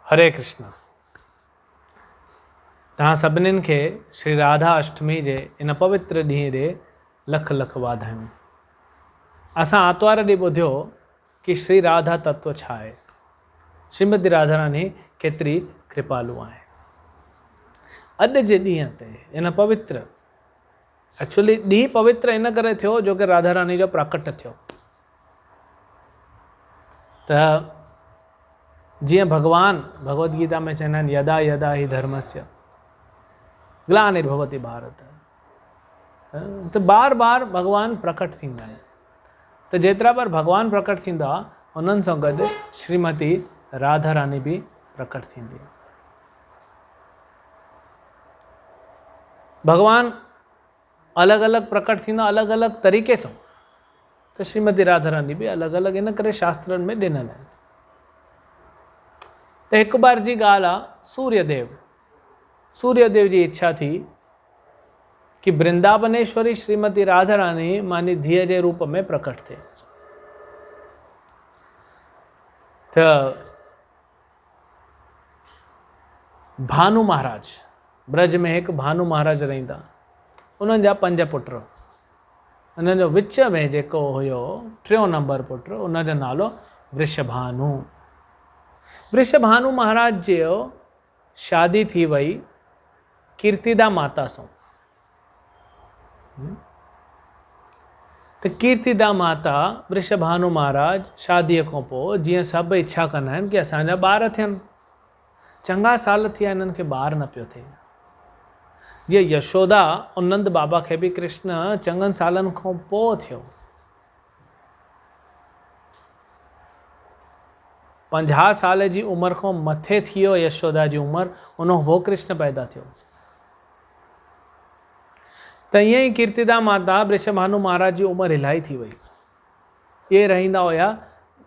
हरे कृष्ण। तव्हां सभिनीनि खे श्री राधा अष्टमी जे इन पवित्र ॾींहं ॾे लख लख वाधायूं। असां आर्तवार ॾींहुं ॿुधियो कि श्री राधा तत्व छा आहे, श्रीमती राधा रानी केतिरी कृपालु आहे। अॼु जे ॾींहं ते इन पवित्र एक्चुअली ॾींहुं पवित्र इन करे थियो जो कि राधा रानी जो प्रकट थियो। त जीअं भगवान भगवद गीता में चवंदा आहिनि यदा यदा ही धर्मस्य ग्लानिर्भवति भारत, त बार बार भगवान प्रकट थींदा आहिनि। त जेतिरा बार भगवान प्रकट थींदा उन्हनि सां गॾु श्रीमती राधा रानी भी प्रकट थींदी। भगवान अलॻि अलॻि प्रकट थींदा अलॻि अलॻि तरीक़े सां, त श्रीमती राधा रानी भी अलॻि अलॻि इन करे शास्त्रनि में ॾिनल आहिनि। त हिकु बार जी ॻाल्हि आहे, सूर्यदेव जी इच्छा थी कि वृंदावनेश्वरी श्रीमती राधा रानी मानी धीअ जे रूप में प्रकट थिए। त भानु महाराज, ब्रज में हिकु भानु महाराज रहंदा, उन्हनि जा 5 पुट, उन्हनि जो विच में जेको हुयो 3 नंबर पुट, उनजो नालो वृषभानु। वृषभानु महाराज जो शादी थी वई कीर्तिदा माता सां। त कीर्तिदा माता वृषभानु महाराज शादीअ खां पोइ जीअं सभु इच्छा कंदा आहिनि कि असांजा ॿार थियनि, चङा साल थिया इन्हनि खे ॿार न पियो थिए। जीअं यशोदा और नंद बाबा खे बि कृष्ण चङनि सालनि खां पोइ थियो। 50 साल जी उमिरि खां मथे थी वियो यशोदा जी उमिरि, उन हो कृष्ण पैदा थियो। त ईअं ई कीर्तिदा माता वृषभानु महाराज जी उमिरि इलाही थी वई। ये रहंदा हुया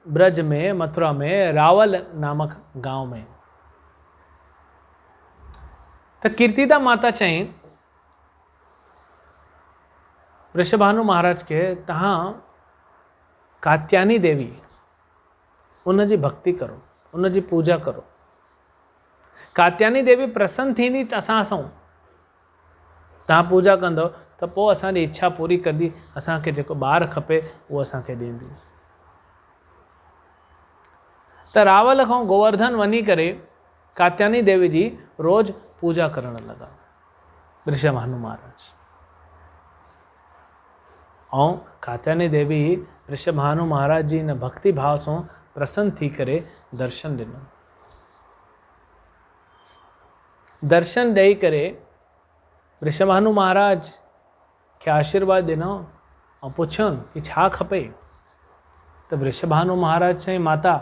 ब्रज में, मथुरा में, रावल नामक गांव में। त कीर्तिदा माता चई वृषभानु महाराज के तहां कात्यायनी देवी उन जी भक्ति करो, उन जी पूजा करो। कात्यायनी देवी प्रसन्न थींदी असां सां, तव्हां पूजा कंदो त पोइ असांजी इच्छा पूरी कंदी, असांखे जेको ॿार खपे उहो असांखे ॾींदी। त रावल खां गोवर्धन वञी करे कात्यायनी देवी जी रोज़ पूजा करण लगा वृषभानु महाराज। ऐं कात्यायनी देवी वृषभानु महाराज जी इन भक्ति भाव सां प्रसन्न थी करे दर्शन ॾिनो। दर्शन ॾेई करे वृषभानु महाराज खे आशीर्वाद ॾिनो ऐं पुछियोनि कि छा खपे। त वृषभानु महाराज चई माता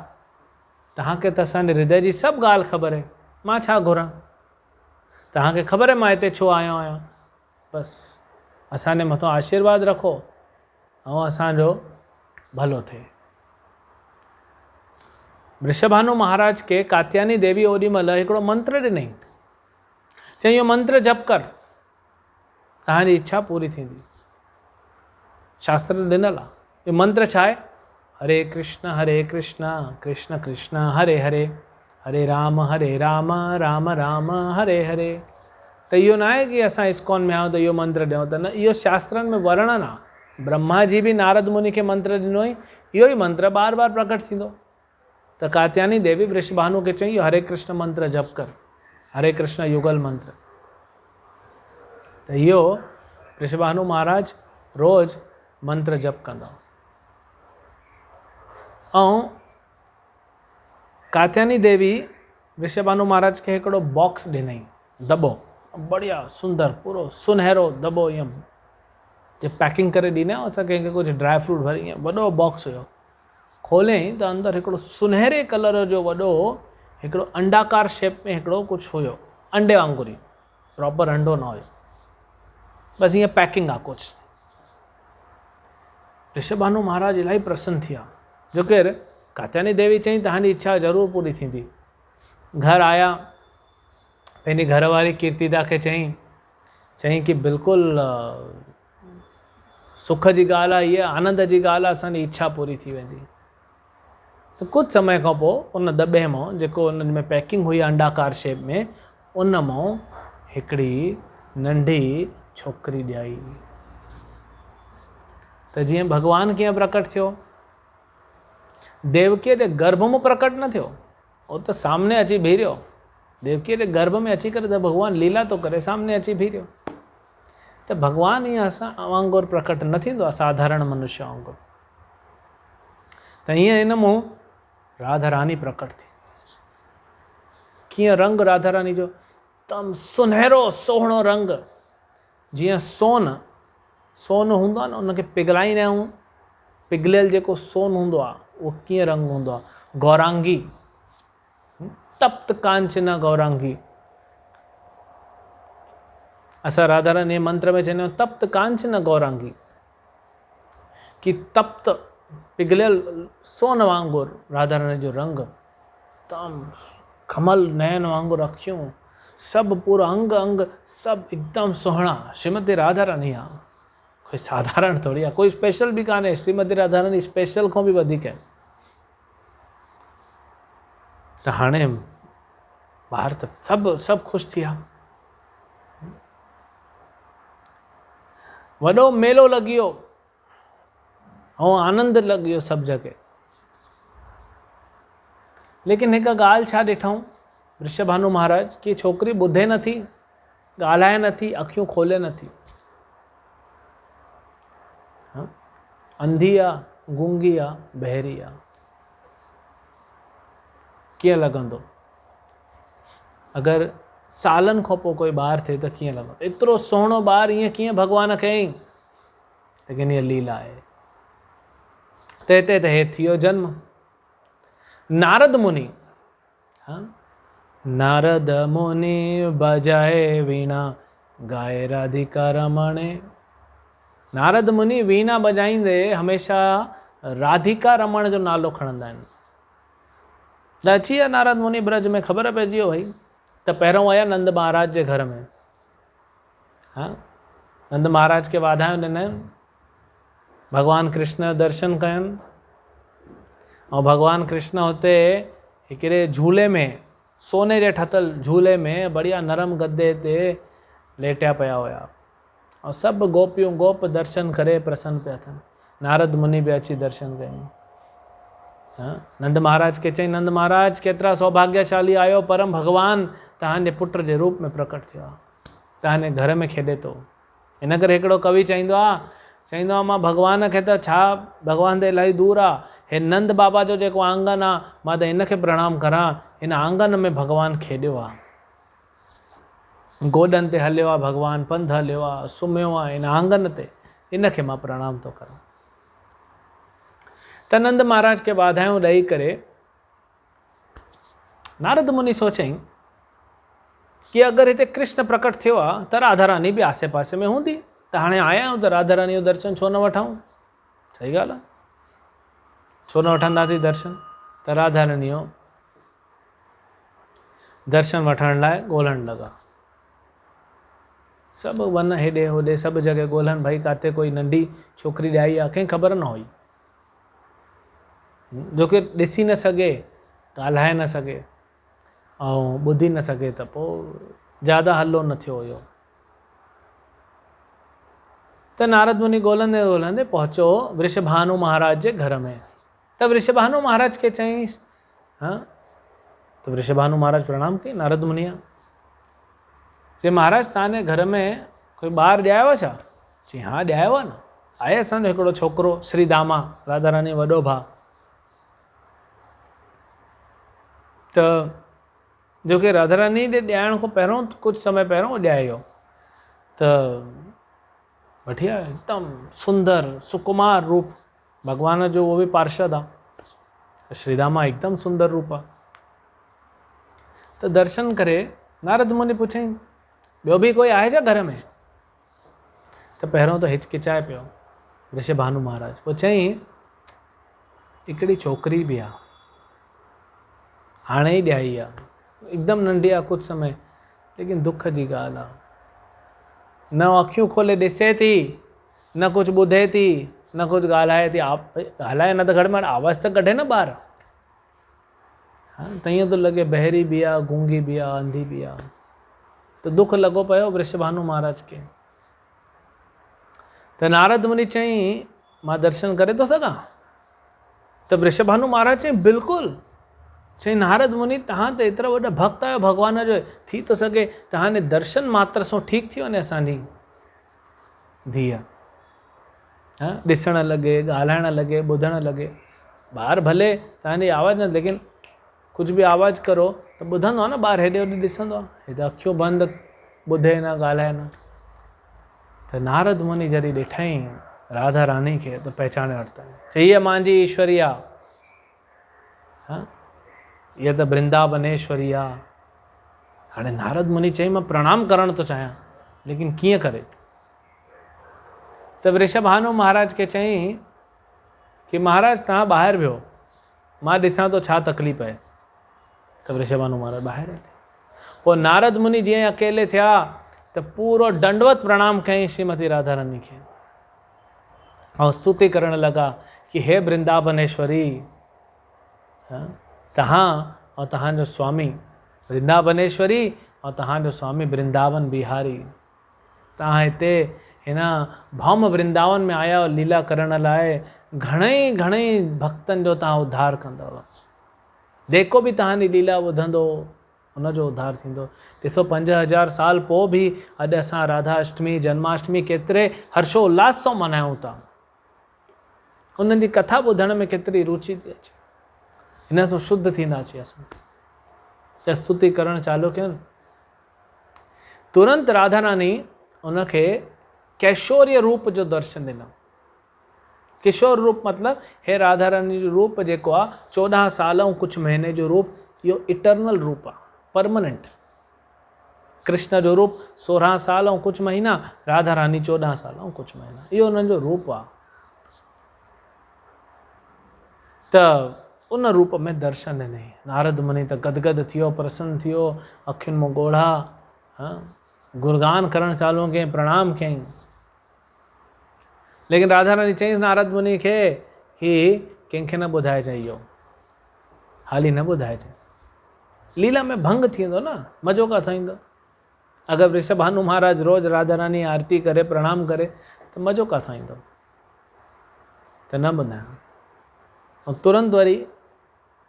तव्हांखे त असांजे हृदय जी सभु ॻाल्हि ख़बर आहे, मां छा घुरां, तव्हांखे ख़बर आहे मां हिते छो आयो आहियां, बसि असांजे मथां आशीर्वाद रखो ऐं असांजो भलो थिए। वृषभानु महाराज के कात्यायनी देवी ओॾी महिल हिकिड़ो मंत्र ॾिनई, चई इहो मंत्र जप कर, तव्हांजी इच्छा पूरी थींदी। शास्त्र ॾिनल आहे। इहो मंत्र छा आहे? हरे कृष्ण कृष्ण कृष्ण हरे हरे, हरे राम राम राम हरे हरे। त इहो न आहे कि असां इस्कॉन में आहियूं त इहो मंत्र ॾियूं, त न, इहो शास्त्रनि में वर्णन आहे। ब्रह्मा जी भी नारद मुनि खे मंत्र ॾिनो हुई, इहो ई मंत्र बार बार प्रकट थींदो। त कात्यायनी देवी वृषभानु खे चई हरे कृष्ण मंत्र जप कर, हरे कृष्ण युगल मंत्र। त इहो वृषभानु महाराज रोज़ मंत्र जप कंदा। ऐं कात्यायनी देवी वृषभानु महाराज खे हिकिड़ो बॉक्स ॾिनई, दॿो, बढ़िया सुंदर पूरो सुनहरो दॿो, ईअं जे पैकिंग करे ॾींदा आहियूं असां कंहिंखे कुझु ड्राई फ्रूट भरी, ईअं वॾो बॉक्स हुयो। खोलियईं त अंदरि हिकिड़ो सुनहरे कलर जो वॾो हिकिड़ो अंडाकार शेप में हिकिड़ो कुझु हुयो, अंडे वांगुरु, प्रॉपर अंडो न हुयो, बसि ईअं पैकिंग आहे कुझु। वृषभानु महाराज इलाही प्रसन्न थिया, जो कि कात्यायनी देवी चई तव्हांजी इच्छा ज़रूरु पूरी थींदी। घर आया, पंहिंजी घरवारी कीर्तिदा खे चई कि बिल्कुलु सुख जी ॻाल्हि आहे, इहा आनंद जी ॻाल्हि आहे, असांजी इच्छा पूरी थी वेंदी। तो कुछ समय खां पोइ उन दॿे मां जेको उन में पैकिंग हुई अंडाकार शेप में, उन मां हिकिड़ी नंढी छोकिरी ॼाई। त जीअं भॻवानु कीअं प्रकट थियो, देवकीअ जे गर्भ में प्रकट न थियो, उहो त सामने अची बीह रहियो। देवकीअ जे गर्भ में अची करे त भॻवानु लीला थो करे, सामने अची बीह रहियो। त भॻवानु ईअं असां वांगुरु प्रकट न थींदो आहे साधारण मनुष्य वांगुरु। त हीअं हिन मूं राधा रानी प्रकट थी। कीअं रंग राधा रानी जो तम सुनहरो सोहणो रंग, जीअं सोन हूंदो आहे न, उनखे पिघलाईंदा आहियूं, पिघलियल जेको सोन हूंदो आहे उहो कीअं रंग हूंदो आहे, गौरांगी, तप्त कांचना गौरांगी। असां राधा रानी मंत्र में चवंदा आहियूं तप्त कांचना गौरांगी, कि तप्त पिघलियल सोन वांगुरु राधा रानी जो रंग, तम कमल नयन वांगुरु अखियूं, सभु पूरो अंग अंग सभु हिकदमि सुहिणा। श्रीमती राधा रानी आहे, कोई साधारण थोड़ी आहे, कोई स्पेशल बि कान्हे। श्रीमती राधा रानी स्पेशल खां बि वधीक आहे। त हाणे ॿार त सभु ख़ुशि थी विया। वॾो मेलो लॻी वियो ऐं आनंद लॻी वियो सभु जॻह। लेकिन हिकु ॻाल्हि छा ॾिठऊं वृषभानु महाराज, की छोकिरी ॿुधे नथी, ॻाल्हाए नथी, अखियूं खोले नथी, अंधी आहे, गूंगी आहे, बहरी आहे। कीअं लॻंदो अगरि सालनि खां पोइ कोई ॿारु थिए त कीअं लॻंदो? एतिरो सुहिणो ॿारु ईअं कीअं भॻवान कयईं? लेकिन हीअ लीला आहे। त हिते त हे थी वियो जनम। नारद मुनि, नारद मुनि बजाए वीणा गाए राधिका रमणे। नारद मुनि वीणा बजाईंदे हमेशह राधिका रमण जो नालो खणंदा आहिनि। त अची विया नारद मुनि ब्रज में, ख़बर पइजी वियो भई। त पहिरों आया नंद महाराज जे घर में। नंद महाराज खे वाधायूं ॾिननि, भॻवानु कृष्ण जो दर्शन कयनि, ऐं भॻवानु कृष्ण हुते हिकिड़े झूले में, सोने जे ठतल झूले में बढ़िया नरम गद्दे ते लेटिया पिया हुया, ऐं सभु गोपियूं गोप दर्शन करे प्रसन्न पिया थियनि। नारद मुनि बि अची दर्शन कयनि। नंद महाराज खे चई, नंद महाराज केतिरा सौभाग्यशाली आहियो, परम भॻवानु तव्हांजे पुट जे रूप में प्रकट थियो आहे, तव्हांजे घर में खेॾे थो। इन करे हिकिड़ो कवि चईंदो आहे मां भॻवान खे त छा, भॻवान त इलाही दूर आहे, हे नंद बाबा जो जेको आंगन आहे, मां त हिनखे प्रणाम करां। हिन आंगन में भॻवानु खेॾियो आहे, गोॾनि ते हलियो आहे भॻवानु, पंधु हलियो आहे, सुम्हियो आहे हिन आंगन ते, इनखे मां प्रणाम थो करां। त नंद महाराज खे वाधायूं ॾेई करे नारद मुनि सोचईं कि अगरि हिते कृष्ण प्रकट थियो आहे त राधा रानी बि आसे पासे में हूंदी, त हाणे आया आहियूं त राधा रानी जो दर्शन छो न वठूं? सही ॻाल्हि आहे, छो न वठंदासीं दर्शन? त राधा रानी जो दर्शन वठण लाइ ॻोल्हण लॻा। सभु वन हेॾे होॾे सभु जॻह ॻोल्हनि, भई किथे कोई नंढी छोकिरी ॼाई आहे, कंहिं ख़बर न हुई, जोकी ॾिसी न सघे, ॻाल्हाए न सघे ऐं ॿुधी न सघे, त पोइ ज़्यादा हलो न थियो हुयो। त नारद मुनि ॻोल्हंदे ॻोल्हंदे पहुचो वृषभानु महाराज जे घर में। त वृषभानु महाराज खे चईंसि, त वृषभानु महाराज प्रणाम कई नारद मुनिया, चई महाराज तव्हांजे घर में कोई ॿारु ॼायो छा? चई हा ॼायो आहे न, आहे असांजो हिकिड़ो छोकिरो श्रीदामा, राधा रानी वॾो भाउ। त जोकी राधा रानी जे ॼाइण खां पहिरों कुझु समय पहिरों ॼायो, त बढ़िया हिकदमि सुंदर सुकुमार रूप, भॻवान जो उहो बि पार्षद आहे, श्रीदामा हिकदमि सुंदर रूप आहे। त दर्शन करे नारद मुनि पुछईं ॿियो बि कोई आहे छा घर में? त पहिरों त हिचकिचाए पियो वृषभानु महाराज, पोइ चईं हिकिड़ी छोकिरी बि आहे, हाणे ई ॼाई आहे, हिकदमि नंढी आहे, कुझु समय, लेकिन दुख जी ॻाल्हि आहे, न अखियूं खोले ॾिसे थी, न कुझु ॿुधे थी, न कुझु ॻाल्हाए थी। ॻाल्हाए न त घटि में घटि आवाज़ त कढे न ॿार, हाँ त ईअं थो लॻे बहरी बि आहे, गूंगी बि आहे, अंधी बि आहे। त दुख लॻो पियो वृषभानु महाराज खे। त नारद मुनि चई मां दर्शन करे थो सघां? त वृषभानु महाराज चई बिल्कुलु। चई नारद मुनि तव्हां त एतिरा वॾा भक्त आहियो भॻवान जो, थी थो सघे तव्हांजे दर्शन मात्र सां ठीकु थी वञे असांजी धीअ, हाँ ॾिसणु लॻे, ॻाल्हाइणु लॻे, ॿुधणु लॻे। ॿार भले तव्हांजी आवाज़ न, लेकिन कुझु बि आवाज़ करो त ॿुधंदो आहे न, ॿार हेॾे होॾे ॾिसंदो आहे, हेॾा अखियूं बंदि, ॿुधे न, ॻाल्हाए न। त नारद मुनि जॾहिं ॾिठईं राधा रानी खे त पहचाने वरितईं, चई हीअ मुंहिंजी ईश्वरी आहे, हाँ इहा त वृंदावनेश्वरी आहे। हाणे नारद मुनि चई मां प्रणाम करणु थो चाहियां, लेकिन कीअं करे? त वृषभानु महाराज खे चई कि महाराज तव्हां ॿाहिरि वियो, मां ॾिसां थो छा तकलीफ़ आहे। त वृषभानु महाराज ॿाहिरि हले। पोइ नारद मुनि जीअं अकेले थिया त पूरो दंडवत प्रणाम कयईं श्रीमती राधा रानी खे ऐं स्तुति करणु लॻा कि हे वृंदावनेश्वरी, तव्हां ऐं तव्हांजो स्वामी वृंदावनेश्वरी ऐं तव्हांजो स्वामी वृंदावन बिहारी, तव्हां हिते हिन भौम वृंदावन में आया आहियो लीला करण लाइ, घणेई घणेई भक्तनि जो तव्हां उद्धार कंदव। जेको बि तव्हांजी लीला ॿुधंदो उनजो उद्धार थींदो। ॾिसो 5000 साल पोइ बि अॼु असां राधा अष्टमी, जन्माष्टमी केतिरे हर्षोल्लास सां मल्हायूं था। उन्हनि जी कथा ॿुधण में केतिरी रुचि थी अचे। हिन सां शुद्ध थींदासीं असां। त स्तुति करणु चालू कयो न, तुरंत राधा रानी उनखे कैशोर्य रूप जो दर्शन ॾिनो। किशोर रूप मतिलबु हे राधा रानी जो रूप जेको आहे 14 साल ऐं कुझु महीने जो रूप, इहो इटर्नल रूप आहे, परमानेंट। कृष्ण जो रूप 16 साल ऐं कुझु महीना, राधा रानी 14 साल ऐं कुझु महीना, इहो उन्हनि जो रूप आहे। त उन रूप में दर्शन ॾिनई। नारद मुनि त गदगद थियो, प्रसन्न थियो, अखियुनि मां ॻोढ़ा, गुणगान करणु चालू कयईं, प्रणाम कयईं। लेकिन राधा रानी चईं नारद मुनि खे कि कंहिंखे न ॿुधाइजांइ इहो, हाली न ॿुधाइजांइ, लीला में भंग थींदो न, मज़ो किथां ईंदो। अगरि वृषभानु महाराज रोज़ राधा रानी आरती करे, प्रणाम करे त मज़ो किथां ईंदो। त न ॿुधायां। ऐं तुरंत वरी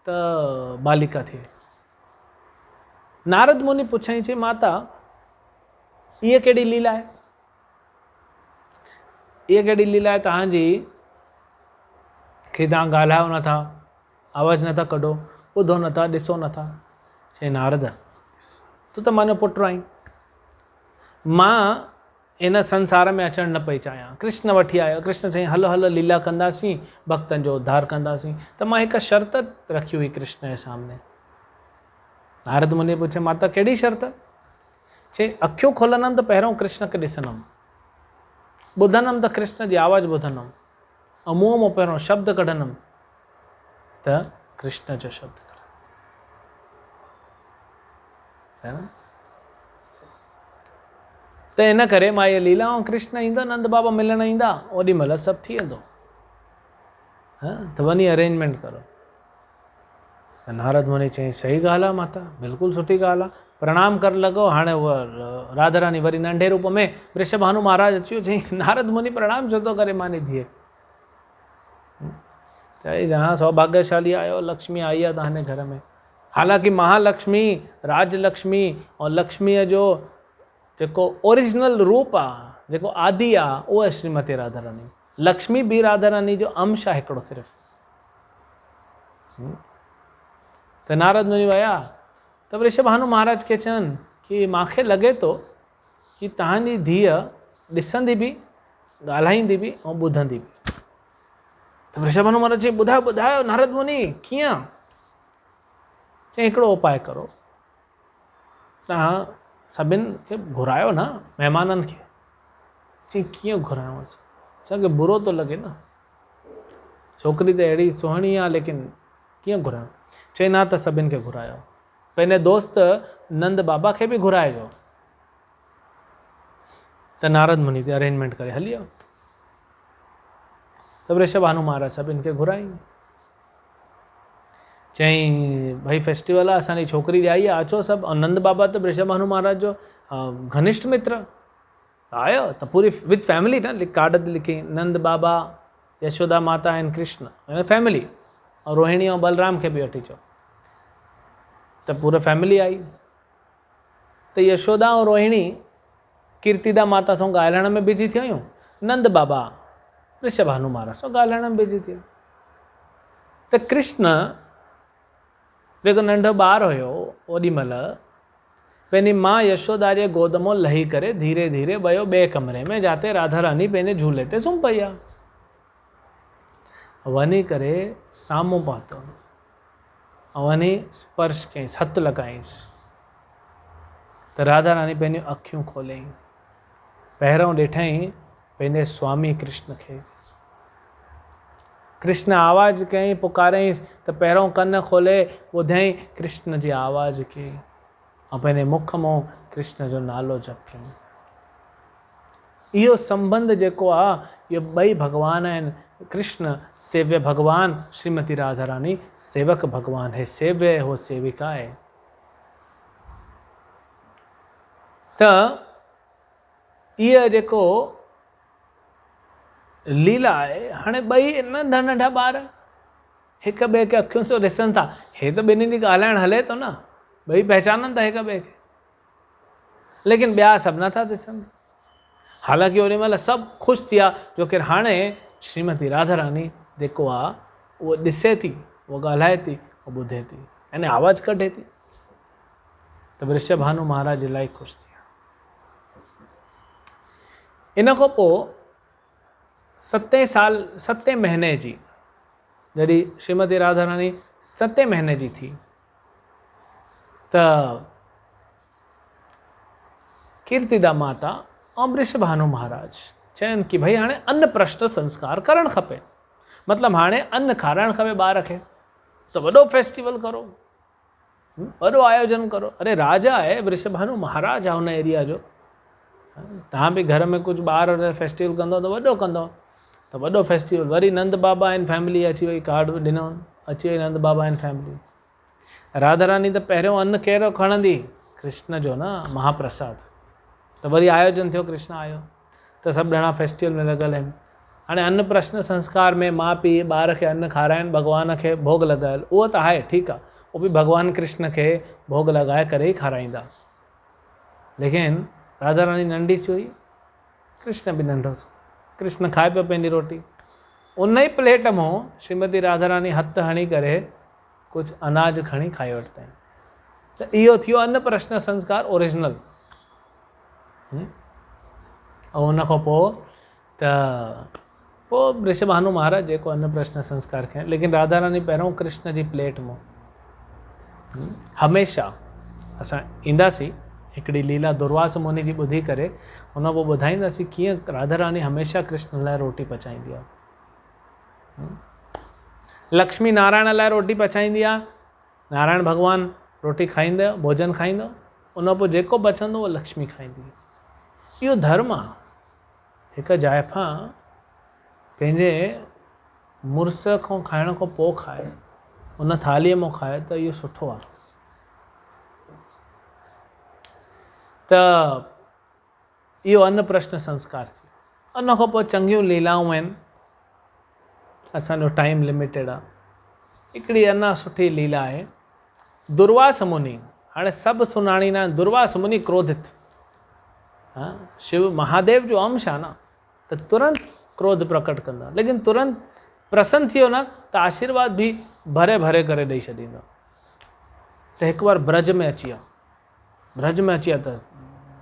त बालिका थी। नारद मुनि पुछईं, चई माता इहा कहिड़ी लीला आहे? इहा कहिड़ी लीला आहे तव्हांजी कि तव्हां ॻाल्हायो नथा, आवाज़ नथा कढो, ॿुधो नथा, ॾिसो नथा? चई नारद तूं त मुंहिंजो पुटु आहीं, मां इन संसार में अचणु न पई चाहियां, कृष्ण वठी आयो। कृष्ण चई हलो हलो लीला कंदासीं, भक्तनि जो उद्धार कंदासीं। त मां हिकु शर्त रखी हुई कृष्ण जे सामने। नारद मुनि पुछे माता कहिड़ी शर्त? चई अखियूं खोलंदमि त पहिरियों कृष्ण खे ॾिसंदमि, ॿुधंदमि त कृष्ण जी आवाज़ ॿुधंदमि, ऐं मुंहं मां पहिरियों शब्द कढंदमि त कृष्ण जो शब्द कढंदमि। त इन करे मां इहा लीला, ऐं कृष्ण ईंदा, नंद बाबा मिलण ईंदा, ओॾी महिल सभु थी वेंदो। त वञी अरेंजमेंट करो। त नारद मुनि चई सही ॻाल्हि आहे माता, बिल्कुलु सुठी ॻाल्हि आहे। प्रणाम करणु लॻो। हाणे उहा राधा रानी वरी नंढे रूप में, वृषभानु महाराज अची वियो, चई नारद मुनि प्रणाम छो थो करे मानी धीअ? त जहाँ सौभाग्यशाली आयो, लक्ष्मी आई आहे तव्हांजे घर में। हालांकि महालक्ष्मी, राजलक्ष्मी ऐं लक्ष्मीअ जो जेको ओरिजिनल रूप आहे, जेको आदि आहे, उहो आहे श्रीमती राधा रानी। लक्ष्मी बि राधा रानी जो अंश आहे हिकिड़ो सिर्फ़ु। त नारद मुनि विया त वृषभानु महाराज खे चवनि कि मूंखे लॻे थो कि तव्हांजी धीअ ॾिसंदी बि, ॻाल्हाईंदी बि ऐं ॿुधंदी बि। त वृषभानु महाराज चई ॿुधायो ॿुधायो नारद मुनि कीअं? चई हिकिड़ो उपाय करो, तव्हां सभिनि खे घुरायो न, महिमाननि खे। चई कीअं घुरायूं? असांखे बुरो थो लॻे न, छोकिरी त अहिड़ी सुहिणी आहे, लेकिन कीअं घुरायूं? चई न त सभिनि खे घुरायो, पंहिंजे दोस्त नंद बाबा खे बि घुराइजो। त नारद मुनि ते अरेंजमेंट करे हली वियो। त वृषभानु महाराज सभिनि खे घुराई। चईं भाई फेस्टिवल आहे, असांजी छोकिरी ॼाई आहे, अचो सभु। ऐं नंद बाबा त वृषभानु महाराज जो घनिष्ठ मित्र, आयो त पूरी विथ फैमिली न, कार्ड ते लिखी नंद बाबा, यशोदा माता एंड कृष्ण फैमिली, और रोहिणी और बलराम के भी वठी चो, तो पूरा फैमिली आई। तो यशोदा और रोहिणी कीर्तिदा माता सां ॻाल्हाइण में बिजी थी हुयूं, नंद बाबा वृषभानु महाराज सां ॻाल्हाइण में बिजी थी। तो कृष्ण जेको नंढो ॿार हुयो ओॾी महिल पंहिंजी माँ यशोदा जे गोद मां लही करे धीरे धीरे वियो ॿिए कमरे में, जाते राधा रानी पंहिंजे झूले ते सुम्ही पई आहे। वञी करे साम्हूं पहुतो ऐं वञी स्पर्श कयईंसि, हथु लॻाईंसि, त राधा रानी पंहिंजियूं अखियूं खोलियईं। पहिरों ॾिठईं पंहिंजे स्वामी कृष्ण खे। कृष्ण आवाज़ कयईं, पुकारियईंसि त पहिरों कन खोले ॿुधईं कृष्ण जी आवाज़ खे, ऐं पंहिंजे मुख मां कृष्ण जो नालो जप कयईं। इहो संबंध जेको आहे, इहो ॿई भगवान आहिनि। कृष्ण सेव्य भगवान, श्रीमती राधा रानी सेवक भगवान है, सेव्य है, हो सेविका है। त इहा जेको लीला आहे, हाणे ॿई नंढा नंढा ॿार हिक ॿिए खे अखियुनि सां ॾिसनि था। हे त ॿिन्हिनि जी ॻाल्हाइण हले थो न, ॿई पहचाननि था हिक ॿिए खे, लेकिन ॿिया सभु नथा ॾिसनि। हालांकि ओॾी महिल सभु ख़ुशि थी विया, जो कि हाणे श्रीमती राधा रानी जेको आहे उहो ॾिसे थी, उहो ॻाल्हाए थी, उहो ॿुधे थी, यानी आवाज़ु कढे थी। त वृषभानु महाराज इलाही ख़ुशि थी विया। इन खां पोइ 7 महीने जी, जॾहिं श्रीमती राधा रानी 7 महीने जी थी, त कीर्तिदा माता ऐं वृषभानु महाराज चयनि कि भई हाणे अन्न प्रश्न संस्कार करणु खपे, मतिलबु हाणे अन्न खाराइणु खपे ॿार खे, त वॾो फेस्टिवल करो, वॾो आयोजन करो। अरे राजा आहे, वृषभानु महाराज आहे हुन एरिया जो, तव्हां बि घर में कुझु ॿार फेस्टिवल कंदो त वॾो कंदो, त वॾो festival. Worry Nand Baba and family अची वई, कार्ड ॾिनो, अची वई नंद बाबा एंड फैमिली। राधा रानी त पहिरियों अन्न कहिड़ो खणंदी, कृष्ण जो न, महाप्रसाद। त वरी आयोजन थियो, कृष्ण आयो, त सभु ॼणा फेस्टिवल में लॻल आहिनि। हाणे अन्न प्रश्न संस्कार में माउ पीउ ॿार खे अन्न खाराइनि, भॻवान खे भोग लॻायल, उहो त आहे, ठीकु आहे, उहो बि भॻवान कृष्ण खे भोग लॻाए करे ई खाराईंदा। लेकिन राधा रानी नंढी सी हुई, कृष्ण बि नंढो सो, कृष्ण खाए पियो पंहिंजी रोटी। उन ई प्लेट मां श्रीमती राधा रानी हथु हणी करे कुझु अनाज खणी खाई वरितईं। त इहो थियो अन्न प्रश्न संस्कार ओरिजिनल। ऐं उन खां पोइ वृषभानु महाराज जेको अन्न प्रश्न संस्कार कयईं, लेकिन राधा रानी पहिरों कृष्ण जी प्लेट मां। हमेशह असां ईंदासीं हिकिड़ी लीला दुर्वास मुनि जी ॿुधी करे, हुन पोइ ॿुधाईंदासीं कीअं राधा रानी हमेशह कृष्ण लाइ रोटी पचाईंदी आहे। लक्ष्मी नारायण लाइ रोटी पचाईंदी आहे, नारायण भॻवानु रोटी खाईंदो, भोजन खाईंदो, उन पोइ जेको बचंदो उहो लक्ष्मी खाईंदी। इहो धर्म आहे। हिकु जाइफ़ा पंहिंजे मुड़ुस खां खाइण खां पोइ खाए, उन थालीअ मां खाए, त इहो सुठो आहे। त इहो अन्न प्रश्न संस्कार थी। उन खां पोइ चङियूं लीलाऊं आहिनि, असांजो टाइम लिमिटेड आहे। हिकिड़ी अञा सुठी लीला आहे, दुर्वास मुनि। हाणे सभु सुञाणींदा आहिनि, दुर्वास मुनि क्रोधित, शिव महादेव जो अंश आहे न, त तुरंत क्रोध प्रकट कंदा, लेकिन तुरंत प्रसन्न थियो न त आशीर्वाद बि भरे भरे करे ॾेई छॾींदो। त हिकु बार ब्रज में अची विया, ब्रज में अची विया त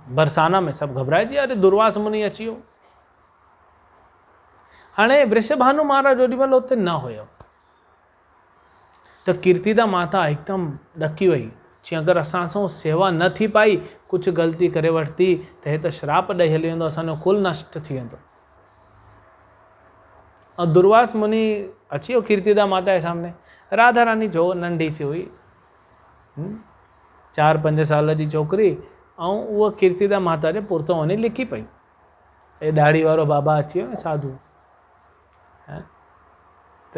बरसाना में सभु घबराइजी, अरे दुर्वास मुनि अची वियो। हाणे वृषभानु महाराज ओॾी महिल उते न हुयो, त कीर्तिदा माता हिकदमि ॾकी वई, चई अगरि असां सां सेवा न थी पाई, कुझु ग़लती करे वरिती त हे त श्राप ॾेई हली वेंदो, असांजो कुल नष्ट थी वेंदो। और दुर्वास मुनि अची वियो कीर्तिदा माता जे सामने। राधा रानी जो नंढी सी हुई, 4-5 साल जी छोकिरी, ऐं उहा कीर्तिदा माता जे पुरतों वञी लिकी पई। ए ॾाढ़ी वारो बाबा अची वियो न, साधू, त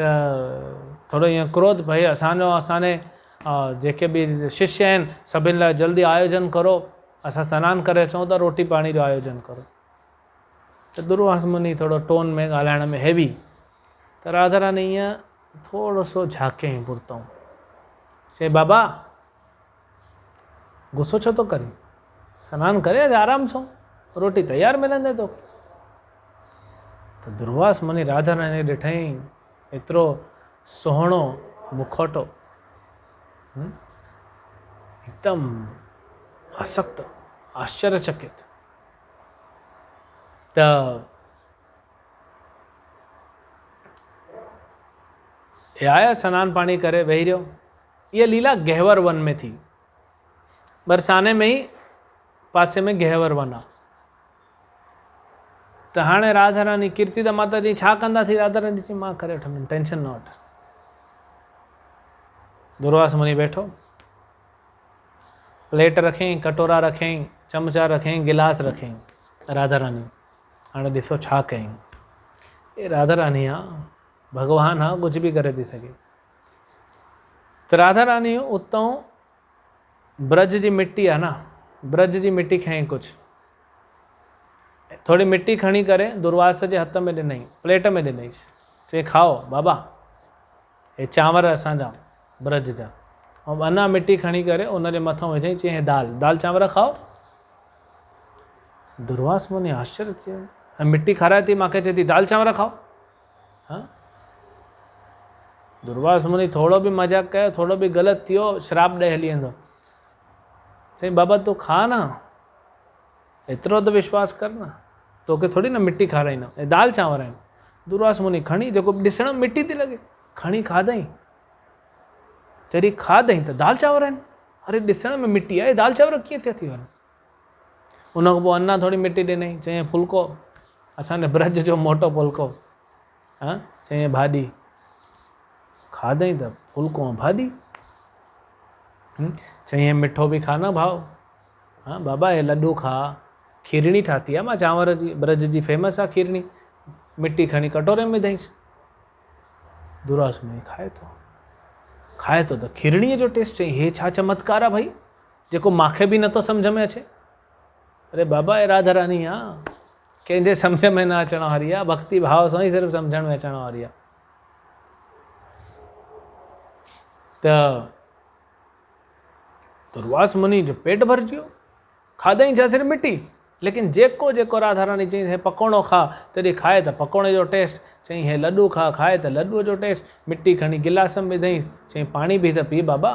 थोरो ईअं क्रोध, भई असांजे जेके बि शिष्य आहिनि सभिनि लाइ जल्दी आयोजन करो, असां सनानु करे अचूं था, रोटी पाणी जो आयोजन करो। त दुर्वास मुनि थोरो टोन में ॻाल्हाइण में हैवी, त राधा रानी ईअं थोरो सो झाकियईं पुरतऊं, चई बाबा गुस्सो छो थो करी, सनानु करे अॼु आराम सां, रोटी तयारु मिलंदे तोखे। त दुर्वास मुनि राधा रानी ॾिठईं एतिरो सुहिणो मुखौटो, हिकदमि आसक्त, आश्चर्यचकित। त हे आया, सनानु पाणी करे वेही रहियो। इहा लीला गहवर वन में थी, बरसाने में ई पासे में गहवर वन आहे। त हाणे राधा रानी कीर्तिदा माता जी छा कंदा थी, राधा रानी चई मां करे वठंदुमि, टेंशन न वठ। दुर्वास मुनि वेठो, प्लेट रखियईं, कटोरा रखियईं, चमचा रखियईं, गिलास रखियईं। राधा रानी हाणे ॾिसो छा कयईं। ये राधा रानी आहे, भॻवानु आहे, कुझु बि करे थी सघे। त राधा रानी उतां ब्रज जी मिट्टी आहे न, ब्रज जी मिट्टी खयईं, कुझु थोड़ी मिट्टी खणी करे दुर्वास जे हथ में ॾिनई, प्लेट में ॾिनईसि, चई खाओ बाबा, हे चांवर असांजा ब्रज जा। ऐं अञा मिट्टी खणी करे उनजे मथां विझई, चई हे दाल चांवर खाओ। दुर्वास मुनि आश्चर्य थी वियो, ऐं मिट्टी खाराए थी, मूंखे चए थी दाल चांवर खाओ। हाँ, दुर्वास मुनि थोड़ो बि मजाक कयो, थोड़ो बि ग़लति थियो, श्राप ॾे हली वेंदो। चई बाबा तूं खा न, एतिरो त विश्वास कर न, तोखे थोड़ी न मिट्टी खाराईंदमि, ऐं दाल चांवर आहिनि। दुर्वास मुनि खणी, जेको ॾिसण में मिट्टी थी लॻे, खणी खाधई। जॾहिं खाधई त दाल चांवर आहिनि। अरे ॾिसण में मिट्टी आहे, दाल चांवर कीअं थिया थी वञनि। उन खां पोइ अञा थोड़ी मिट्टी ॾिनई, चई फुल्को, असांजे ब्रज जो मोटो फुल्को। हाँ, चई भाॼी, खाधई त फुल्को ऐं भाॼी। चई मिठो बि खा न भाउ। हाँ बाबा, हे लड्डू खा, खीरणी ठाती आहे मां चांवर जी, ब्रज जी फेमस आहे खीरणी। मिट्टी खणी कटोरे में विधईंसि। दुर्वास मुनि खाए थो त खीरणीअ जो टेस्ट। चई हे छा चमत्कार आहे भाई, जेको मूंखे बि नथो सम्झ में अचे। अरे बाबा, हे राधा रानी आहे, कंहिंजे सम्झ में न अचण वारी आहे, भक्ति भाव सां ई सिर्फ़ु सम्झण में अचण वारी आहे। त दुर्वास मुनि जो पेट भरिजी वियो, खाधई छा सिर्फ़ु मिट्टी, लेकिन जेको राधा रानी चई हे पकोड़ो खा, तॾहिं खाए त पकोड़े जो टेस्ट। चई हे लड्डू खा, खाए त लड्डूअ जो टेस्ट। मिट्टी खणी गिलास में विधई, चई पाणी बि त पी बाबा,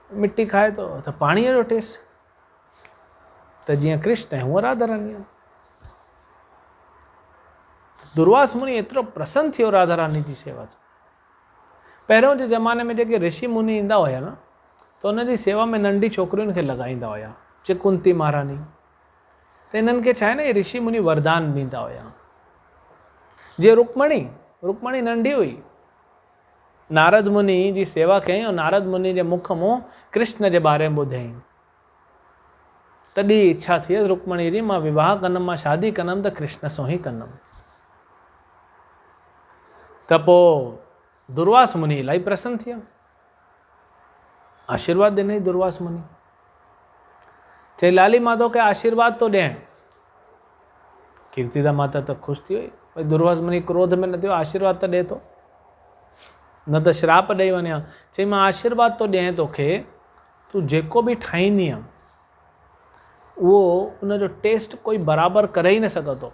मिट्टी खाए थो त पाणीअ जो टेस्ट। त जीअं कृष्ण आहे हूअं राधा रानी आहे। दुर्वास मुनि एतिरो प्रसन्न थियो राधा रानी जी सेवा सां। पहिरियों जे ज़माने में जेके ऋषि मुनि ईंदा हुया न, त उनजी सेवा में नंढी छोकिरियुनि खे लॻाईंदा हुया, चिकुंती महारानी। त इन्हनि खे छा आहे न, ये ऋषि मुनि वरदान ॾींदा हुया। जीअं रुक्मणी नंढी हुई, नारद मुनि जी सेवा कयईं, ऐं नारद मुनि जे मुख मां कृष्ण जे बारे में ॿुधाईं। तॾहिं इच्छा थी रुक्मणी जी, मां विवाह कंदमि, मां शादी कंदमि त कृष्ण सां ई कंदमि। त पोइ दुर्वास मुनि इलाही प्रसन्न थी विया, आशीर्वाद ॾिनई दुर्वास मुनि। चई लाली मां तोखे आशीर्वाद तो ॾियां। कीर्तिदा माता त ख़ुशि थी वई, भई दुर्वास मुनि क्रोध में न थियो, आशीर्वाद त ॾिए थो, न त श्राप ॾेई वञा। चई मां आशीर्वाद तो ॾियां तोखे, तूं जेको बि ठाहींदीअ उहो उनजो टेस्ट कोई बराबरि करे ई न सघंदो,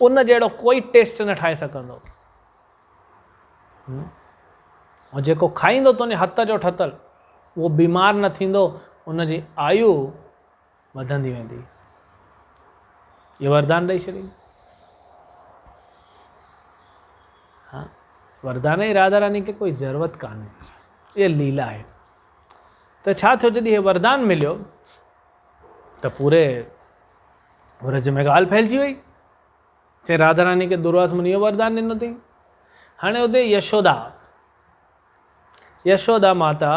उन जहिड़ो कोई टेस्ट न ठाहे सघंदो। ऐं जेको खाईंदो तुंहिंजे हथ जो ठतल, उहो बीमार न थींदो, उनजी आयु वधंदी वेंदी। ये वरदान ॾेई छॾी। हाँ, वरदान ई राधा रानी खे कोई ज़रूरत कान्हे, ये लीला आहे। त छा थियो, जॾहिं हे वरदान मिलियो त पूरे ब्रज में ॻाल्हि फैलिजी वई। चई राधा रानी खे दुर्वास मुनि इहो वरदान ॾिनो अथई। हाणे उते यशोदा माता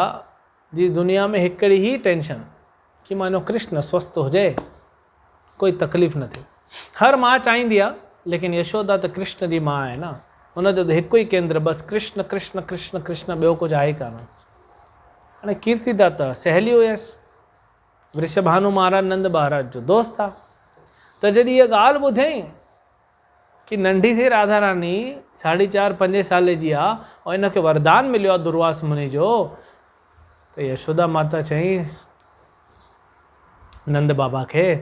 जी दुनिया में हिकिड़ी ई टेंशन कि मानो कृष्ण स्वस्थ हुजे, कोई तकलीफ़ न थिए। हर मां चाहींदी आहे, लेकिन यशोदा त कृष्ण जी मां आहे न, हुनजो त हिकु ई केंद्र बसि कृष्ण कृष्ण कृष्ण कृष्ण, ॿियो कुझु आहे कान। हाणे कीर्तिदाता सहेली हुयसि, वृषभानु महाराज नंद महाराज जो दोस्त आहे। त जॾहिं इहा ॻाल्हि ॿुधई कि नंढी सी राधा रानी 4.5-5 साल जी आहे ऐं हिनखे वरदान मिलियो आहे दुर्वास मुनि जो, त यशोदा माता चईंसि नंद बाबा खे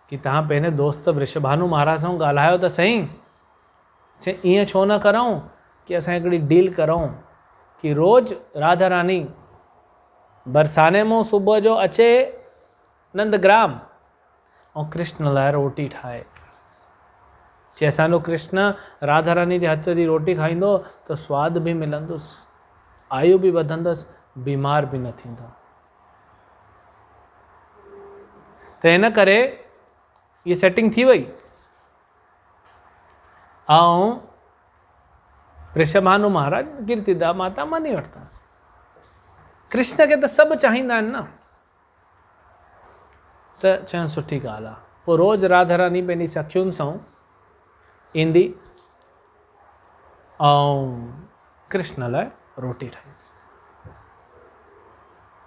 कि तव्हां पंहिंजे दोस्त वृषभानु महाराज सां ॻाल्हायो त सही। चई ईअं छो न करूं कि असां हिकिड़ी डील करूं कि रोज़ राधा रानी बरसाने मां सुबुह जो अचे नंदग्राम ऐं कृष्ण लाइ रोटी ठाहे। चई असांजो कृष्ण राधा रानी जे हथ जी रोटी खाईंदो त स्वाद बि मिलंदुसि, आयु बि वधंदसि, बीमार बि न थींदो। त हिन करे ये सेटिंग थी वई ऐं वृषभानु महाराज कीर्तिदा माता मनी वरिता। कृष्ण खे त सभु चाहींदा आहिनि न, त चवनि सुठी ॻाल्हि आहे। पोइ रोज़ राधा रानी पंहिंजी सखियुनि सां ईंदी ऐं कृष्ण लाइ रोटी ठाहींदी।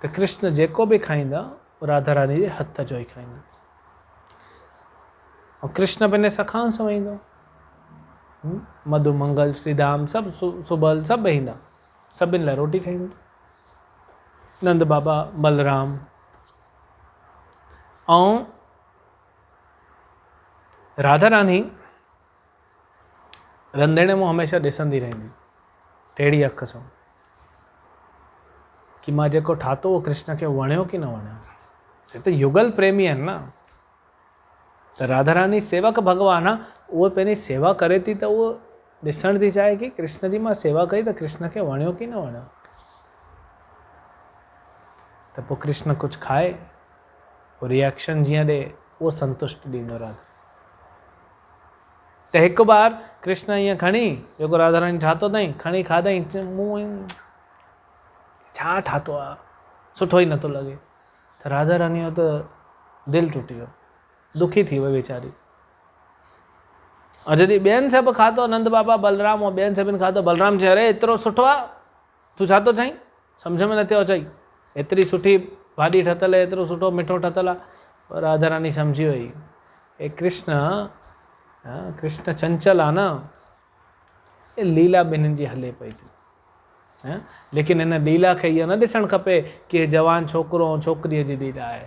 त कृष्ण जेको बि खाईंदा राधा रानी जे हथ जो ई खाईंदा। ऐं कृष्ण पंहिंजे सखाउनि सां वेहींदो, मधु मंगल श्रीधाम सभु सुबल सभु वेहींदा, सभिनि लाइ रोटी ठाहींदो। नंद बाबा बलराम ऐं राधा रानी रंधिणे में हमेशह ॾिसंदी रहंदी टेढ़ी अख सां कि मां जेको ठातो उहो कृष्ण खे वणियो कि न वणियो। हे त युगल प्रेमी आहिनि न। त राधा रानी सेवक भगवान आहे, उहो पंहिंजी सेवा करे थी त उहो ॾिसण थी चाहे कि कृष्ण जी मां सेवा कई त कृष्ण खे वणियो कि न वणियो। त पोइ कृष्ण कुझु खाए, पोइ रिएक्शन जीअं ॾे उहो संतुष्ट ॾींदो राधा। त हिकु बार कृष्ण ईअं खणी जेको राधा रानी ठातो अथई खणी खाधई, मूं छा ठातो आहे, सुठो ई नथो लॻे। त राधा रानीअ जो त दिलि टुटी वियो, दुखी थी वई वीचारी। ऐं जॾहिं ॿियनि सभु खाधो, नंद बाबा बलराम ऐं ॿियनि सभिनि खाधो, बलराम चयो अरे एतिरो सुठो आहे, तूं छा थो चईं, सम्झ में न थियो चई, एतिरी सुठी भाॼी ठहियल आहे, एतिरो सुठो मिठो ठहियल आहे। पर राधा रानी सम्झी वई हे कृष्ण चंचल आहे न, ये लीला ॿिन्हिनि जी हले पई थी। लेकिन हिन लीला खे इहो न ॾिसणु खपे कि जवान छोकिरो ऐं छोकिरीअ जी लीला आहे।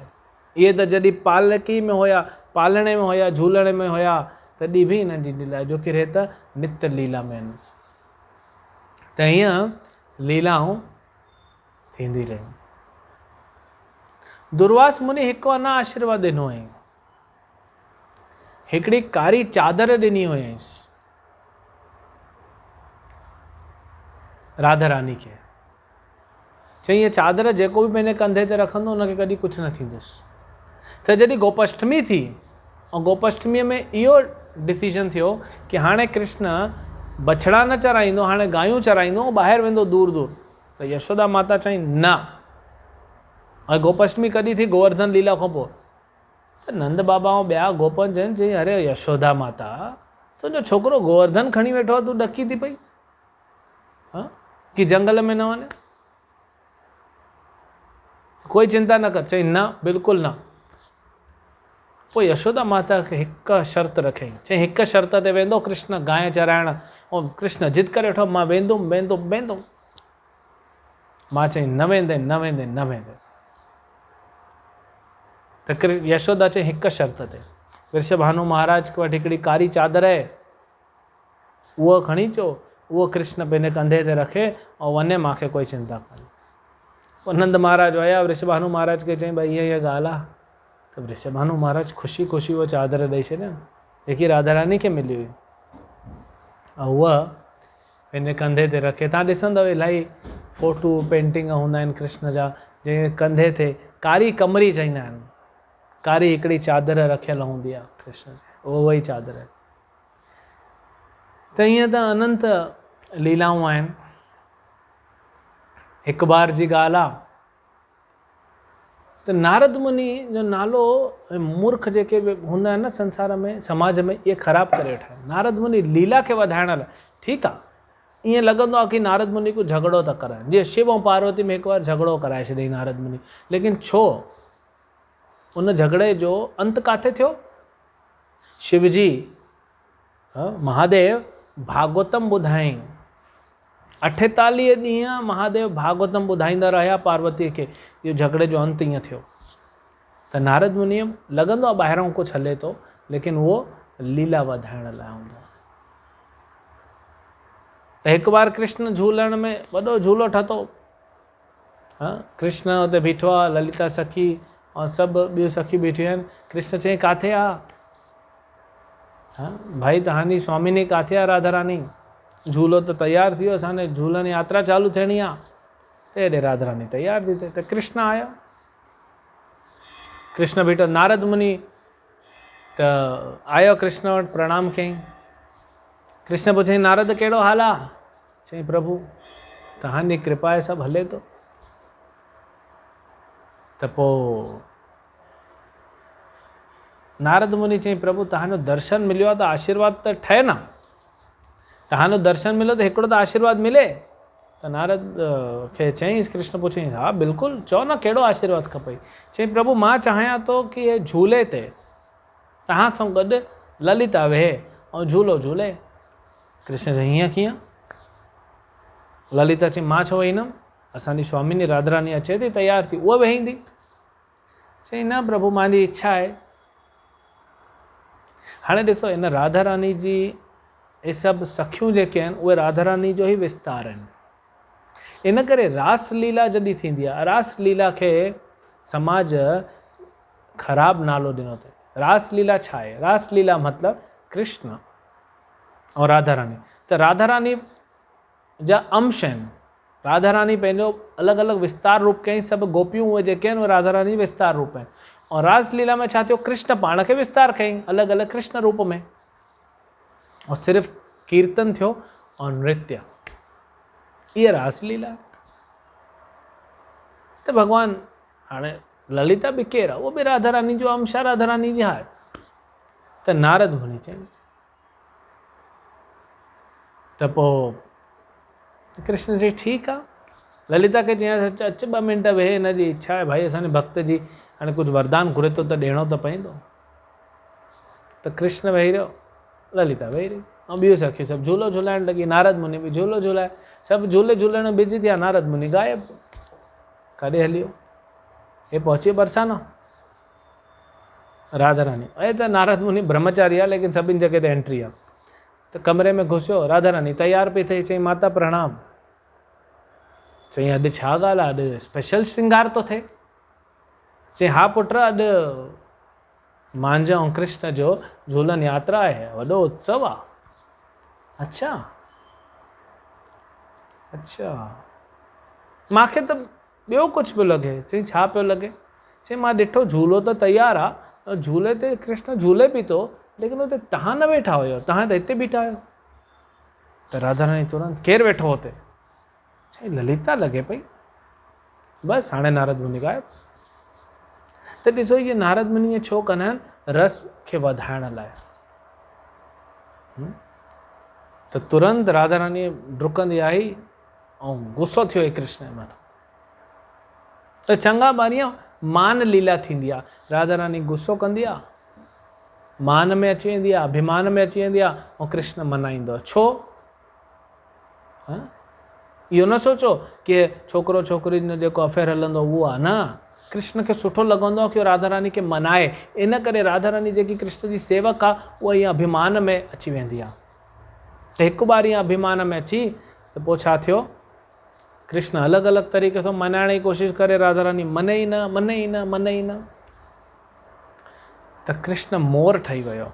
इहे त जॾहिं पालकी में हुया, पालणे में हुया, झूलण में हुया, तॾहिं बि हिननि जी लीला जो कि त नित्य लीला में आहिनि। त हीअं लीलाऊं थींदी रहियूं। दुर्वास मुनि हिकु अञा आशीर्वाद ॾिनो हुयईं, हिकिड़ी कारी चादर ॾिनी हुयसि राधा रानी खे। चई हीअ चादर जेको बि पंहिंजे कंधे ते रखंदो हुनखे कॾहिं कुझु न थींदुसि। त जॾहिं गोपाष्टमी थी ऐं गोपाष्टमीअ में इहो डिसीजन थियो कि हाणे कृष्ण बछड़ा न चराईंदो, हाणे गायूं चराईंदो ऐं ॿाहिरि वेंदो दूर दूर। त यशोदा माता चई न। ऐं गोपाष्टमी कॾहिं थी, गोवर्धन लीला खां पोइ। त नंद बाबा ऐं ॿिया गोपन जन चई अरे यशोदा माता, तुंहिंजो छोकिरो गोवर्धन खणी वेठो आहे, तूं ॾकी थी पई कि जंगल में न वञे, कोई चिंता न कर। चई न, बिल्कुलु न। पोइ यशोदा माता खे हिकु शर्त रखियईं, चई हिकु शर्त ते वेंदो कृष्ण गांइ चराइण। ऐं कृष्ण जिद करे वेठो मां वेंदुमि। मां चई न वेंदे। त यशोदा चई हिकु शर्त ते, वृषभानु महाराज वटि हिकिड़ी कारी चादर आहे, उहो खणी अचो, उहो कृष्ण पंहिंजे कंधे ते रखे ऐं वञे, मूंखे कोई चिंता कोन्हे। पोइ नंद महाराज विया, वृषभानु महाराज खे चई भई हीअ ॻाल्हि आहे। त वृषभानु महाराज ख़ुशी उहा चादर ॾेई छॾियनि जेकी राधा रानी खे मिली हुई, ऐं उहा पंहिंजे कंधे ते रखे। तव्हां ॾिसंदव इलाही फोटू पेंटिंग हूंदा आहिनि कृष्ण जा, जंहिं कंधे ते कारी कमरी चईंदा आहिनि, कारी हिकिड़ी चादर रखियल हूंदी आहे कृष्ण, उहा ई चादर आहे। त ईअं त अनंत लीलाऊं आहिनि। हिकु बार जी ॻाल्हि आहे त नारद मुनि जो नालो मूर्ख जेके बि हूंदा आहिनि न संसार में, समाज में, इहे ख़राबु करे वेठा आहिनि। नारद मुनि लीला खे वधाइण लाइ, ठीकु आहे, ईअं लॻंदो आहे कि नारद मुनि को झगड़ो था कराइनि, जीअं शिव ऐं पार्वती में हिकु बार झगड़ो कराए छॾियईं नारद मुनि। लेकिन छो उन झगड़े जो अंत काथे थियो? शिवजी महादेव भागवतम ॿुधायईं, 48 ॾींहं महादेव भागवतम ॿुधाईंदा रहिया पार्वतीअ खे, इहो झगड़े जो अंत ईअं थियो। त नारद मुनि लॻंदो आहे ॿाहिरां कुझु हले थो, लेकिन उहो लीला वधाइण लाइ हूंदो आहे। त हिकु बार कृष्ण झूलण में वॾो झूलो ठातो, कृष्ण हुते बीठो आहे, ललिता सखी ऐं सभु ॿियूं सखियूं बीठियूं आहिनि। कृष्ण चई किथे आहे भाई, तव्हांजी स्वामिनी किथे आहे राधा रानी? झूलो त तयारु थी वियो, असांजे झूलन यात्रा चालू थियणी आहे। त हेॾे राधा रानी तयारु थी थिए, त कृष्ण आया। कृष्ण बीठो, नारद मुनि त आयो कृष्ण वटि, प्रणाम कयईं। कृष्ण पुछईं नारद कहिड़ो हाल आहे? चईं प्रभु तव्हांजी कृपा आहे सभु हले थो। त पोइ नारद मुनि चईं प्रभु तव्हांजो दर्शन मिलियो आहे त आशीर्वाद त ठहे न, तव्हांजो दर्शन मिलियो त हिकिड़ो त आशीर्वाद मिले। त नारद खे चईं, कृष्ण पुछईं हा बिल्कुलु चओ न कहिड़ो आशीर्वाद खपई? चईं प्रभु मां चाहियां थो कि हे झूले ते तव्हां सां गॾु ललिता वेहे ऐं झूलो झूले। कृष्ण चईं हीअं कीअं? ललिता चईं मां छो वेहींदमि, असांजी स्वामिनी राधा रानी अचे थी तयारु थी, उहा वेहींदी। चईं न प्रभु मुंहिंजी इच्छा आहे। हाणे ॾिसो हिन राधा रानी जी ये सभु सखियूं जेके आहिनि उहे राधा रानी जो ई विस्तार आहिनि। इन करे रास लीला जॾहिं थींदी आहे, रास लीला खे समाज ख़राबु नालो ॾिनो अथई। रास लीला छा आहे? रास लीला मतिलबु कृष्ण और राधा रानी। त राधा रानी जा अंश आहिनि। राधा रानी पंहिंजो अलॻि अलॻि विस्तार रूप कयईं, सभु गोपियूं उहे जेके आहिनि उहे राधा रानी विस्तार रूप आहिनि। और रास लीला में छा थियो? कृष्ण पाण खे विस्तार कयईं अलॻि अलॻि कृष्ण रूप में, और सिर्फ़ु कीर्तन थियो और नृत्य, इहा रास लीला। त भॻवानु हाणे ललिता बि केरु आहे? उहो बि राधा रानी जो अंश आहे, राधा रानी जी आहे। त नारद मुनि चईं, त पोइ कृष्ण चई ठीकु आहे। ललिता खे चयां अच 2 मिंट वेहे, हिनजी इच्छा आहे भाई असांजे भक्त जी हाणे कुझु वरदान घुरे थो त ॾियणो त पवंदो। त कृष्ण वेही रहियो, ललिता वेही रही, ऐं ॿियूं सखियूं सभु झूलो झूलाइण लॻी। नारद मुनि बि झूलो झूलाए, सभु झूले झूलण में बिज़ी थिया। नारद मुनि गायब, काॾे हली वियो? हे पहुची बरसाना राधा रानी। ऐं त नारद मुनि ब्रह्मचारी आहे, लेकिन सभिनि जॻह ते एंट्री आहे। त कमरे में घुसियो, राधा रानी तयारु पई थिए। चईं माता प्रणाम। चईं अॼु छा ॻाल्हि आहे, अॼु स्पेशल श्रृंगार थो थिए? चईं हा पुट, अॼु मुंहिंजो ऐं कृष्ण जो झूलन यात्रा आहे, वॾो उत्सव आहे। अच्छा अच्छा, मूंखे त ॿियो कुझु पियो लॻे। चईं छा पियो लॻे? चईं मां ॾिठो झूलो त तयारु आहे, झूले ते कृष्ण झूले बि थो, लेकिन हुते तव्हां न वेठा हुयो, तव्हां त हिते बीठा आहियो। त राधा रानी तुरंत केरु वेठो हुते? चईं ललिता लॻे पई। बसि हाणे नारद मुनि गायब। त ॾिसो इहे नारद मुनि इहे छो कंदा आहिनि? रस खे वधाइण लाइ। त तुरंत राधा रानी डुकंदी आई ऐं गुस्सो थियो ई कृष्ण जे मथां। त चङा बारी मान लीला थींदी आहे, राधा रानी गुस्सो कंदी आहे, मान में अची वेंदी आहे, अभिमान में अची वेंदी आहे, ऐं कृष्ण मनाईंदो आहे। छो? इहो न सोचो कि छोकिरो छोकिरी जो जेको अफेयर हलंदो उहो आहे, न। कृष्ण खे सुठो लॻंदो आहे कि राधा रानी खे मनाए, इन करे राधा रानी जेकी कृष्ण जी सेवक आहे उहा ईअं अभिमान में अची वेंदी आहे। त हिकु बार ईअं अभिमान में अची त पोइ छा थियो? कृष्ण अलॻि अलॻि तरीक़े सां मनाइण जी कोशिशि करे, राधा रानी मने ई न, मने ई न, मने ई न। त कृष्ण मोर ठही वियो,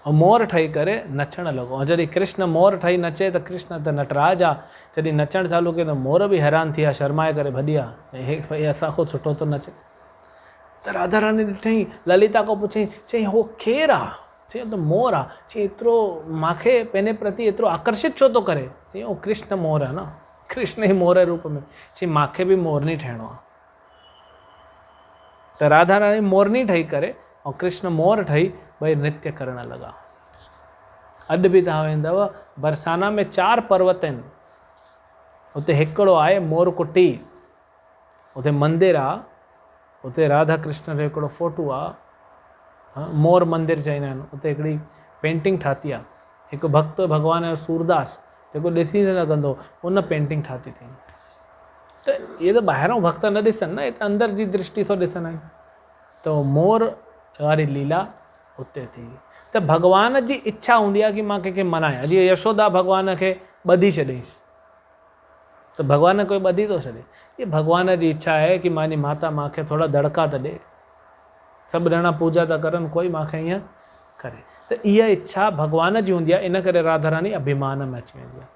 ऐं मोर ठही करे नचणु लॻो। ऐं जॾहिं कृष्ण मोर ठही नचे त कृष्ण त नटराज आहे, जॾहिं नचणु चालू कयो त मोर बि हैरान थी विया, शर्माए करे भॼी हे भई असां खां सुठो थो नचे। त राधा रानी ॾिठईं, ललिता खां पुछईं, चईं हो केरु आहे? चईं त मोर आहे। चईं एतिरो मूंखे पंहिंजे प्रति एतिरो आकर्षित छो थो करे? चईं उहो कृष्ण मोर आहे न, कृष्ण ई मोर रूप में। चईं मूंखे बि मोरनी ठहिणो आहे। त राधा रानी मोरनी ठही करे ऐं कृष्ण मोर ठही ॿई नृत्य करण लॻा। अॼु बि तव्हां वेंदव बरसाना में 4 पर्वत आहिनि, उते हिकिड़ो आहे मोरकुटी, उते मंदिर आहे, उते राधा कृष्ण जो हिकिड़ो फोटो आहे, मोर मंदिर चवंदा आहिनि, उते हिकिड़ी पेंटिंग ठाती आहे, हिकु भक्त भगवान जो सूरदास जेको ॾिसी न लॻंदो उन पेंटिंग ठाती अथई। त इहे त ॿाहिरों भक्त न ॾिसनि न, हिते अंदरि जी दृष्टि सां ॾिसंदा आहिनि। त मोर वारी लीला उते थी। त भगवान जी इच्छा हूंदी आहे कि मां कंहिंखे मनायां, जीअं यशोदा भगवान खे ॿधी छॾियईंसि, त भगवान कोई ॿधी थो छॾे, ये भगवान जी इच्छा आहे कि मांजी माता मूंखे थोड़ा दड़का त ॾे, सभु ॼणा पूजा था करनि, कोई मूंखे ईअं करे। त इहा इच्छा भगवान जी हूंदी आहे, इन करे राधा रानी अभिमान में अची वेंदी आहे।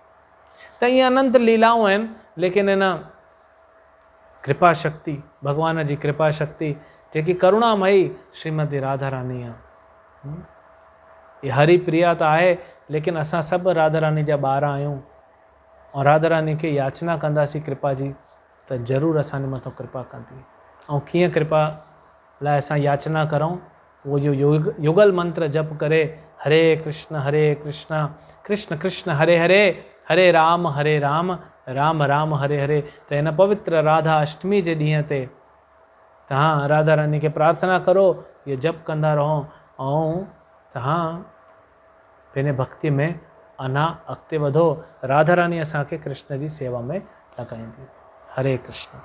त ईअं अनंत लीलाऊं आहिनि, लेकिन इन कृपा शक्ति, भगवान जी कृपा शक्ति जेकी करुणामयी श्रीमती राधा रानी आहे। ये हरि प्रिया त आहे, लेकिन असां सभु राधा रानी जा ॿार आहियूं, ऐं राधा रानी खे याचना कंदासीं कृपा जी, त ज़रूरु असांजे मथां कृपा कंदी। ऐं कीअं कृपा लाइ असां याचना करूं, वो जो युगल मंत्र जप करे, हरे कृष्ण कृष्ण कृष्ण हरे हरे, हरे राम राम राम हरे हरे। त हिन पवित्र राधा अष्टमी जे ॾींहं ते तव्हां राधा रानी खे प्रार्थना करो, ये जप कंदा रहो, ऐं तव्हां पंहिंजे भक्ति में अञा अॻिते वधो। राधा रानी असांखे कृष्ण जी सेवा में लॻाईंदी। हरे कृष्ण।